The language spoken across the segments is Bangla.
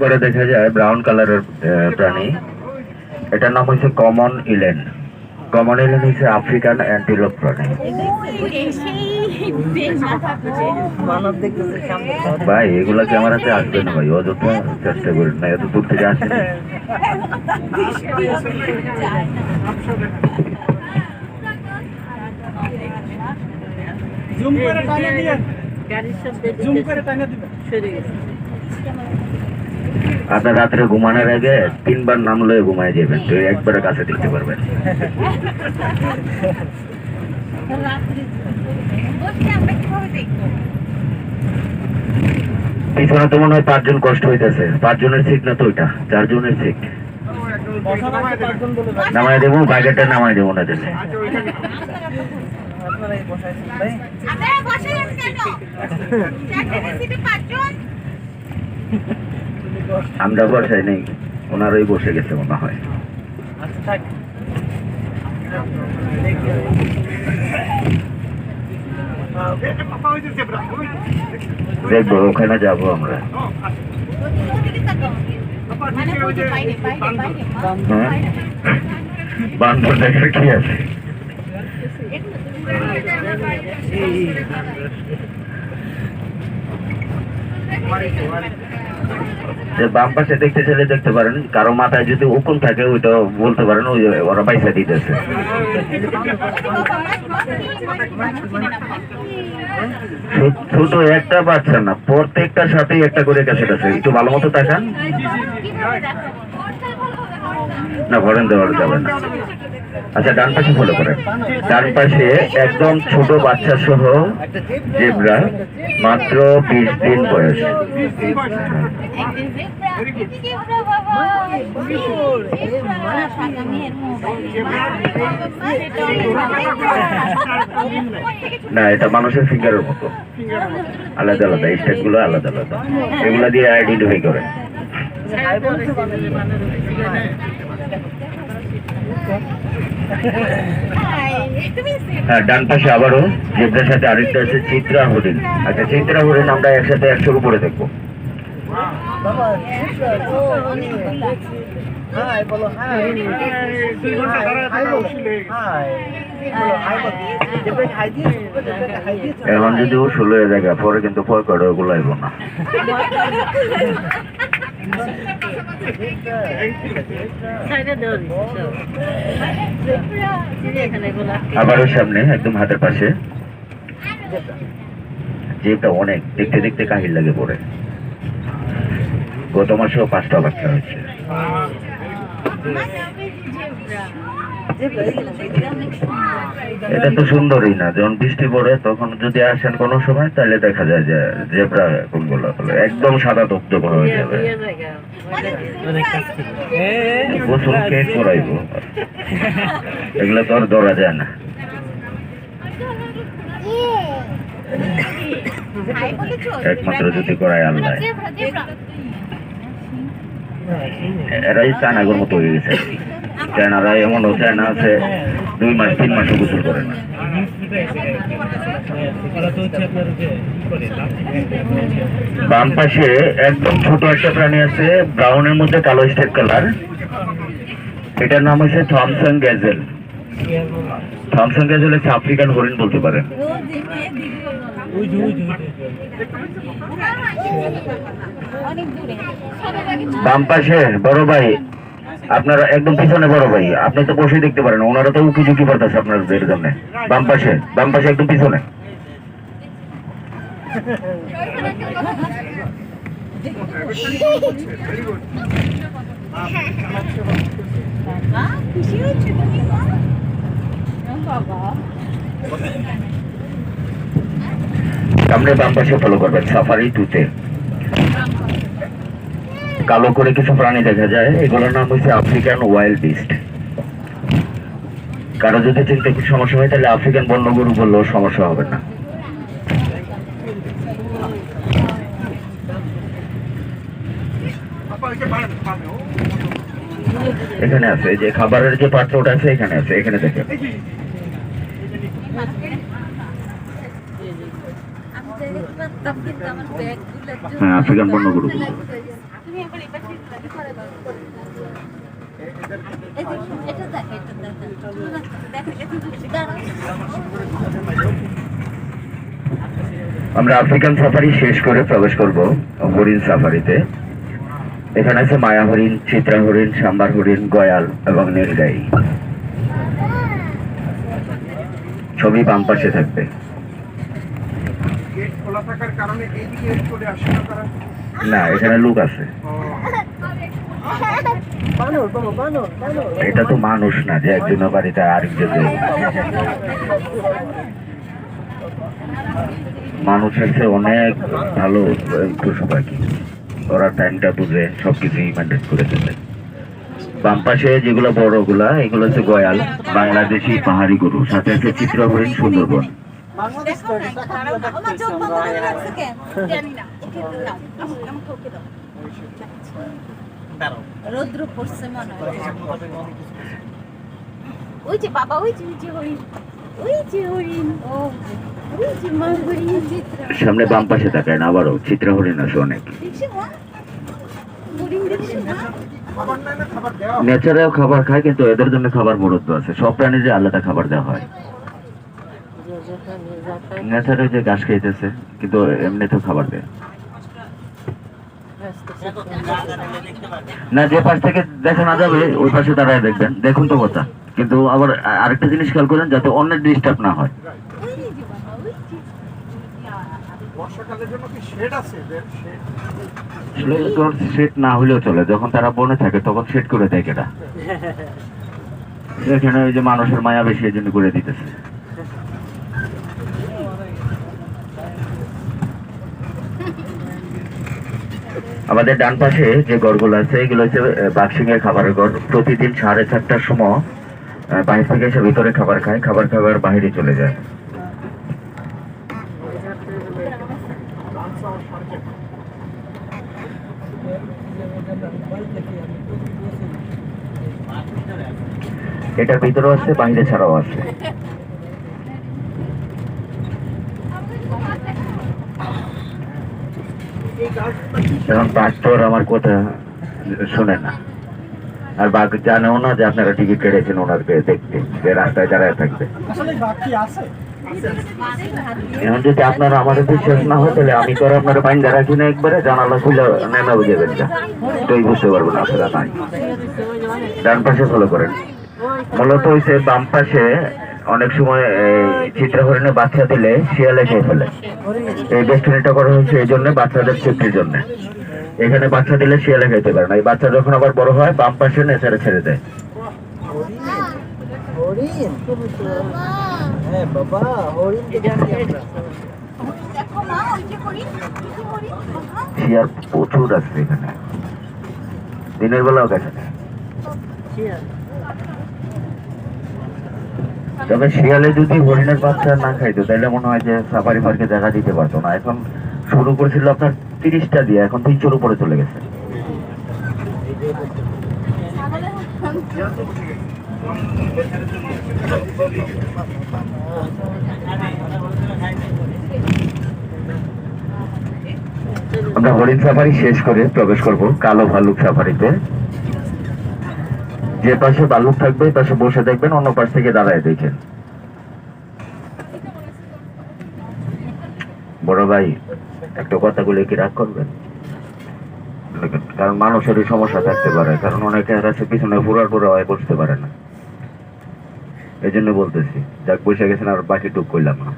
করে দেখা যায় ব্রাউন কালারের প্রাণী। এটার নাম হচ্ছে কমন ইলেন। কমন ইলেন হচ্ছে আফ্রিকান অ্যান্টিলোপ প্রাণী। ভাই এগুলা ক্যামেরাতে আসবে না ভাই, অযথা চেষ্টা করেন না, এত দূর থেকে আসেনি। আপনার রাত্রে ঘুমানোর আগে 3 বার নাম লয়ে ঘুমায় যাবেন, তো একবারে কাছে দেখতে পারবেন। পিছনে তো মনে হয় 5 জন কষ্ট হইতেছে। 5 জনের সিট না তো ওইটা, 4 জনের সিট। নামাই দেবো, বাগেটটা নামাই দেবো না দেশে। আমরা বসাই নেই, ওনারাই বসে গেছে মনে হয়। দেখবো ওখানে যাবো আমরা। বান্দর দেখার কি আছে? বাম পাশে দেখতে চাইলে দেখতে পারেন, কারো মাথায় যদি উকুন থাকে ওইটা বলতে পারেন, ওই ওরা পয়সা দিতেছে। ছোট একটা বাচ্চা না, প্রত্যেকটার সাথেই একটা করে ক্যাসেট আছে। একটু ভালো মতো তাকান না, ভরেন দেওয়া যাবে না। আচ্ছা, ডান পাশে ফলো করেন। ডান পাশে একদম ছোট বাচ্চা সহ জেব্রা, মাত্র 20 দিন বয়স। না, এটা মানুষের ফিঙ্গারের মতো, আলাদা আলাদা, স্টেট গুলো আলাদা আলাদা, এগুলা দিয়ে আইডেন্টিফাই করে। হ্যাঁ, ডান পাশে আবারও জেব্রার সাথে আরেকটা আছে চিত্রা হরিণ। আচ্ছা, চিত্রা হরিণ আমরা একসাথে 100-র উপরে দেখবো। এখন যদি ও 16 জায়গা পরে কিন্তু ভয় করে, ওগুলো আইব না। আবারও সামনে একদম হাতের পাশে যেটা অনেক দেখতে দেখতে কাহিল লাগে পড়ে। গত মাসেও 5টা বাচ্চা হয়েছে। এটা তো সুন্দরই না, যখন বৃষ্টি পড়ে তখন যদি আসেন কোনো সময়, তাহলে দেখা যায় যে জেব্রা কোনগুলো একদম সাদা দপ্তপ হয়ে যাবে। গোসল কেক করাইব, এগুলো তো আর ধরা যায় না। একমাত্র যদি করায় আল্লাহ। এরাই চায়নাগর মতো হয়ে গেছে। চায়নারা এমন চায়না আছে 2 মাস 3 মাসও গোসল করে না। বাম পাশে একদম ছোট একটা প্রাণী আছে, ব্রাউনের মধ্যে কালো স্টেট কালার। এটার নাম হচ্ছে থমসন গ্যাজেল। থমসন গ্যাজেল হচ্ছে আফ্রিকান হরিণ বলতে পারেন। বাম পাশে বড় ভাই, আপনারা একদম পিছনে বড় ভাই, আপনি তো বসে দেখতে পারেন, ওনারা তো উকি ঝুঁকি পড়তেছে আপনাদের জন্য। বাম পাশে একদম পিছনে। সামনে বাম পাশে ফলো করবেন, সাফারি 2-তে কালো করে কিছু প্রাণী দেখা যায়, এগুলোর নাম হচ্ছে আফ্রিকান ওয়াইল্ড বিস্ট। কারো যদি চিনতে কিছু সমস্যা হয় তাহলে আফ্রিকান বন্যগরু বললেও সমস্যা হবে না। এখানে আছে যে খাবারের যে পাত্রটা আছে, এখানে আছে, এখানে দেখেন। হ্যাঁ, আফ্রিকান বন্যগরু। আমরা আফ্রিকান সাফারি শেষ করে প্রবেশ করব হরিণ সাফারিতে। এখানে আছে মায়া হরিণ, চিত্রা হরিণ, সাম্বার হরিণ, গয়াল এবং নীলগাই। ছবি বাম পাশে থাকবে। না, এখানে লোক আছে। এটা তো মানুষ না যে একজনের বাড়িতে আরেকজন। মানুষ আছে অনেক ভালো পশু পাখি, ওরা টাইমটা বুঝে সবকিছুই মেনটেন করে চলে। বাম পাশে যেগুলো বড়গুলা এগুলো হচ্ছে গয়াল, বাংলাদেশি পাহাড়ি গরু, সাথে আছে চিত্রা হরিণ, সুন্দরবন। রৌদ্র পড়ছে মনে হয়। ওই যে বাবা, ওই যে হরিণ, ওই যে হরিণ, ও ওই যে মা হরিণ। সামনে বাম পাশে তাকায় না, আবারও চিত্রা হরিণ আছে অনেক। নেচারেও খাবার খায়, কিন্তু এদের জন্য খাবার বরাদ্দ আছে। সব প্রাণীদের আলাদা খাবার দেওয়া হয়। নেচারে যে ঘাস খাইতেছে, কিন্তু এমনিতেও খাবার দেয় না। যে পাশ থেকে দেখা না যাবে ওই পাশে দাঁড়ায় দেখবেন, দেখুন তো কথা। কিন্তু আবার আরেকটা জিনিস খেয়াল করেন, যাতে অন্যের ডিস্টার্ব না হয়। সেট না হলেও চলে, যখন তারা বনে থাকে তখন সেট করে দেয় কেটা। এখানে ওই যে মানুষের মায়া বেশি, এই জন্য করে দিতেছে। আমাদের ডান পাশে যে গড়গুলো আছে এগুলো হচ্ছে বাক্সিংয়ের খাবারের গড়। প্রতিদিন 4:30টার সময় বাইরে থেকে এসে ভিতরে খাবার খায়, খাবার খাবার বাইরে চলে যায়। এটার ভিতরেও আছে, বাইরে ছাড়াও আছে। এখন বাঘ তো আমার কথা শোনে না, আর বাঘ জানেও না যে আপনারা টিকিট কেটেছেন ওনাকে দেখতে, যে রাস্তায় দাঁড়ায় থাকবে। এখন যদি আপনারা আমাদের বিশ্বাস না হয়, তাহলে আমি তো আপনারা বাইন্দা রাখি না, একবারে জানালা খুলে নেমে বুঝে বেরটা তুই বুঝতে পারবেন আপনারা নাই। ডান পাশে ফলো করেন। মূলত হয়েছে বাম পাশে অনেক সময় চিত্রা হরিণে বাচ্চা দিলে শিয়ালে খেয়ে ফেলে। এই বেষ্টনীটা করা হয়েছে এই জন্য, বাচ্চাদের সেফটির জন্য। এখানে বাচ্চা দিলে শিয়ালে খেতে পারে না। এই বাচ্চা যখন আবার বড় হয় বাম পাশে নেচারে ছেড়ে দেয়। শিয়াল প্রচুর আছে এখানে, দিনের বেলাও গেছে। তবে শিয়ালে যদি হরিণের বাচ্চা না খাইতো তাহলে মনে হয় যে সাফারি পার্কে দেখা দিতে পারতো না। এখন শুরু করেছিল আপনার 30টা দিয়ে, এখন 300-র উপরে চলে গেছে। আমরা হরিণ সাফারি শেষ করে প্রবেশ করব কালো ভাল্লুক সাফারিতে। যে পাশে ভাল্লুক থাকবে এই পাশে বসে দেখবেন, অন্য পাশ থেকে দাঁড়ায় দেখেন। বড় ভাই একটা কথা বলে কি রাগ করবেন? কারণ মানুষেরই সমস্যা থাকতে পারে, কারণ অনেকে আছে পিছনে পুরার পুরা হয়ে বসতে পারে না। এই জন্য বলতেছি, যাক বসে গেছেন আর বাকি টুক করলাম না।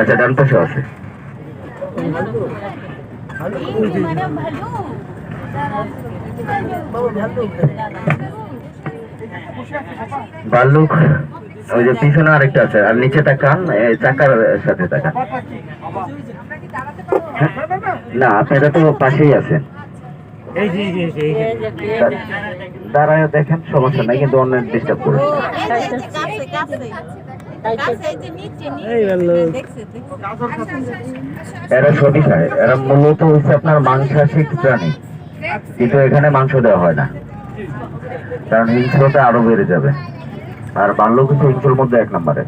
আচ্ছা, ডান পাশে আছে। ভাল্লুক ওই যে পিছনে আরেকটা আছে, আর নিচে তাকান, চাকার সাথে তাকান। না, আপনারা তো পাশেই আছেন, দাঁড়ায় দেখেন, সমস্যা নাই, কিন্তু অন্য ডিস্টার্ব করুন। গাছে গাছে এই যে নিচে দেখছে এরা সবই খায়, এরা মূলত হচ্ছে আপনার মাংসাশী প্রাণী, কিন্তু এখানে মাংস দেওয়া হয় না, কারণ হিংস্রতা আরো বেড়ে যাবে। আর বাল্য কিছু হিংস্রের মধ্যে 1 নম্বরে।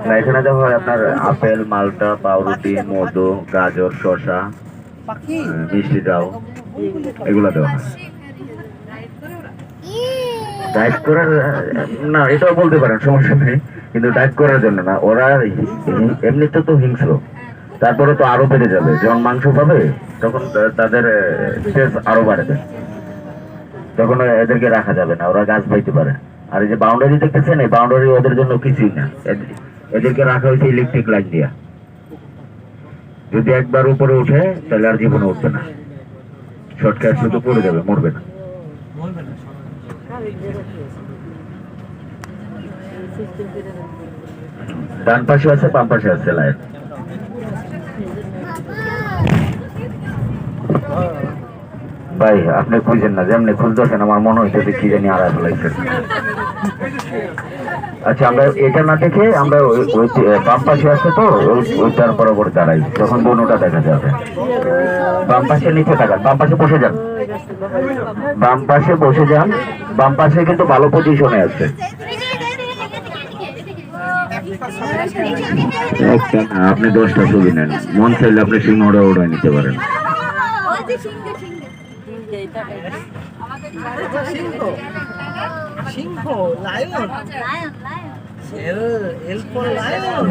না, এখানে দেওয়া হয় আপনার আপেল, মালটা, পাউরুটি, মধু, গাজর, শসা, মিষ্টি ডাউ, এগুলো দেওয়া হয়। ডায়েট করার না, এটাও বলতে পারেন, সমস্যা নেই, কিন্তু ডায়েট করার জন্য না। ওরা এমনিতে তো হিংস্র, তারপরে তো আরো বেড়ে যাবে। যখন মাংস পাবে তখন তাদের স্ট্রেস আরো বাড়ে যায়, তখন এদেরকে রাখা যাবে না, ওরা গাছ পাইতে পারে। আর এই যে বাউন্ডারি দেখতেছেন, এই বাউন্ডারি ওদের জন্য কিছুই না, এদেরকে রাখা হয়েছে ইলেকট্রিক লাইন দিয়া। যদি একবার উপরে উঠে তাহলে আর জীবনে উঠবে না, শর্টকাট শুধু পড়ে যাবে, মরবে না। ডান পাশে আছে, বাম পাশে আছে লাইন। ভাই আপনি খুঁজেন না, যেমনি খুঁজতেছেন আমার মনে হইতেছে কি জানি আড়াই ফেলাইছেন। আচ্ছা, আমরা এটা না দেখে আমরা বাম পাশে আছে তো ওইটার বরাবর দাঁড়াই, তখন বনুটা দেখা যাবে। বাম পাশে নিচে তাকান, বাম পাশে বসে যান, বাম পাশে বসে যান। বাম পাশে কিন্তু ভালো পজিশনে আছে। আপনি 10টা ছবি নেন, মন চাইলে আপনি সিংহটা ওড়াই নিতে পারেন।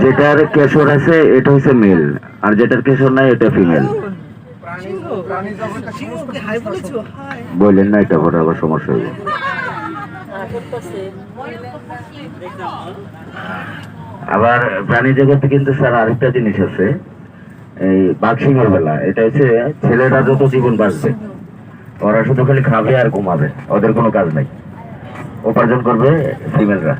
যেটার কেশর আছে এটা হচ্ছে মেল, আর যেটার কেশর নাই এটা ফিমেল। বললেন না, এটা পরে আবার সমস্যা হবে। আবার প্রাণী জগতে কিন্তু স্যার আরেকটা জিনিস আছে, এই বাঘ সিংহের বেলা, এটা হচ্ছে ছেলেরা যত জীবন বাঁচবে ওরা শুধু খালি খাবে আর ঘুমাবে, ওদের কোনো কাজ নাই, উপার্জন করবে ফিমেলরা।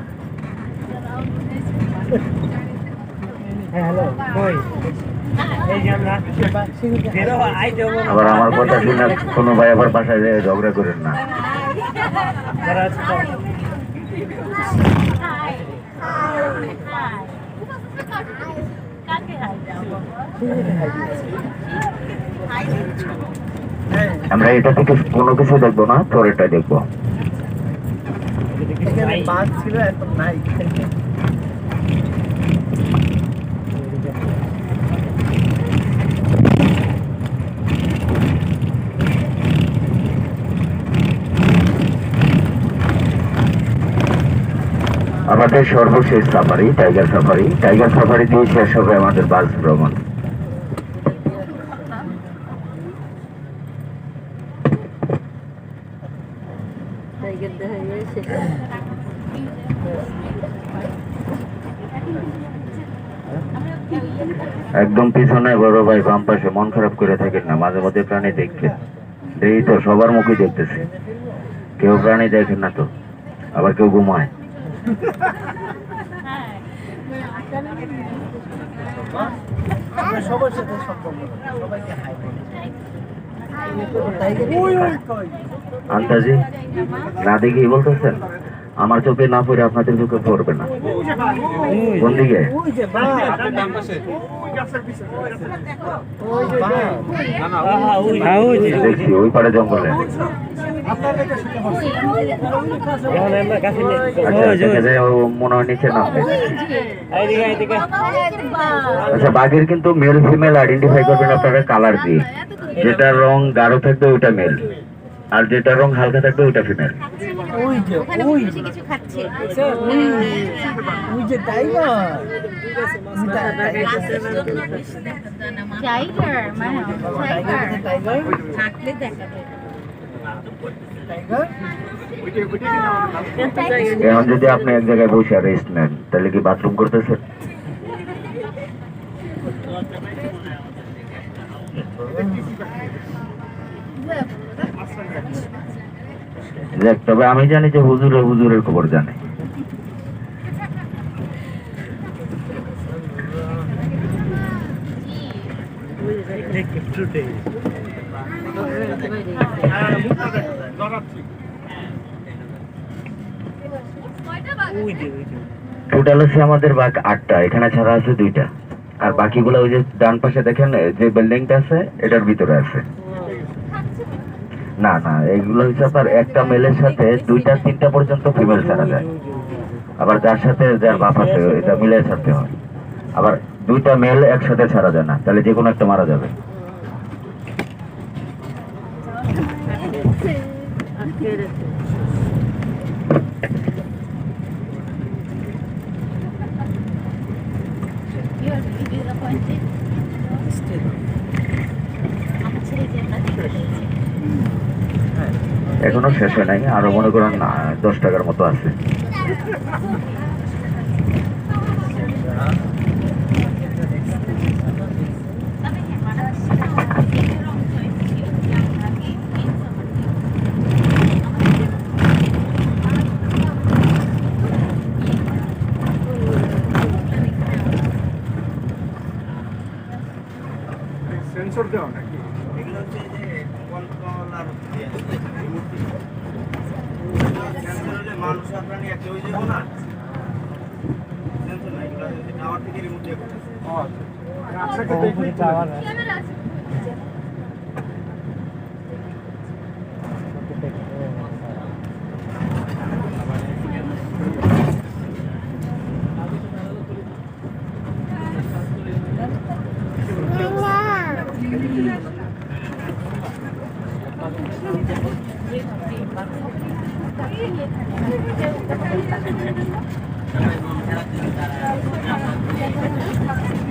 আবার আমার কথা শুনে কোনো ভাই আবার বাসায় যায় ঝগড়া করেন না। আমরা এটা থেকে কোনো কিছু দেখবো না, পরেরটা দেখবো। আমাদের সর্বশেষ safari tiger safari. Tiger safari দিয়ে শেষ হবে আমাদের বাস ভ্রমণ। একদম পিছনে বড় ভাই বাম পাশে, মন খারাপ করে থাকেন না, মাঝে মধ্যে প্রাণী দেখবেন। এই তো সবার মুখে দেখতেছে, কেউ প্রাণী দেখেন না তো, আবার কেউ ঘুমায়। আন্তাজি না দেখি বলতেছেন, আমার চোখে না পড়ে আপনাদের চোখে পড়বে না। কোন দিকে? দেখছি ওই পারে জঙ্গলে। মনে হয় নিচে নামবে। আচ্ছা, বাঘের কিন্তু মেল ফিমেল আইডেন্টিফাই করবেন আপনারা কালার দিয়ে। যেটা রং গাঢ় থাকবে ওইটা মেল, আর যেটা রং হালকা থাকবে ওইটা ফিমেল। এখন যদি আপনি এক জায়গায় বসে রেস্ট নেন, তাহলে কি বাথরুম করতেছেন? দেখ, তবে আমি জানি যে হুজুরের খবর জানে। টোটাল হচ্ছে আমাদের বাঘ 8টা, এখানে ছাড়া আছে 2টা, আর বাকিগুলো ওই যে ডান পাশে দেখেন যে বিল্ডিংটা আছে এটার ভিতরে আছে। না না, এগুলো হচ্ছে আপনার একটা মেলের সাথে 2টা 3টা পর্যন্ত ফিমেল ছাড়া যায়, আবার যার সাথে যার বাপ আছে এটা মিলে ছাড়তে হয়। আবার 2টা মেল একসাথে ছাড়া যায় না, তাহলে যে কোনো একটা মারা যাবে। এখনো শেষ হয় নাই, আরো মনে করেন 10 টাকার মতো আছে। সেন্সর দেওয়া নাকি? এগুলো হচ্ছে যে কন্ট্রোলার দিয়ে রিমোট দিয়ে। সেন্সর হলে মানুষ আর প্রাণী একই হয়ে যাবে না। সেন্সর না, এগুলো হচ্ছে টাওয়ার থেকে রিমোট দিয়ে করতেছে। ও আচ্ছা, আপনাকে দেখলেই Thank you.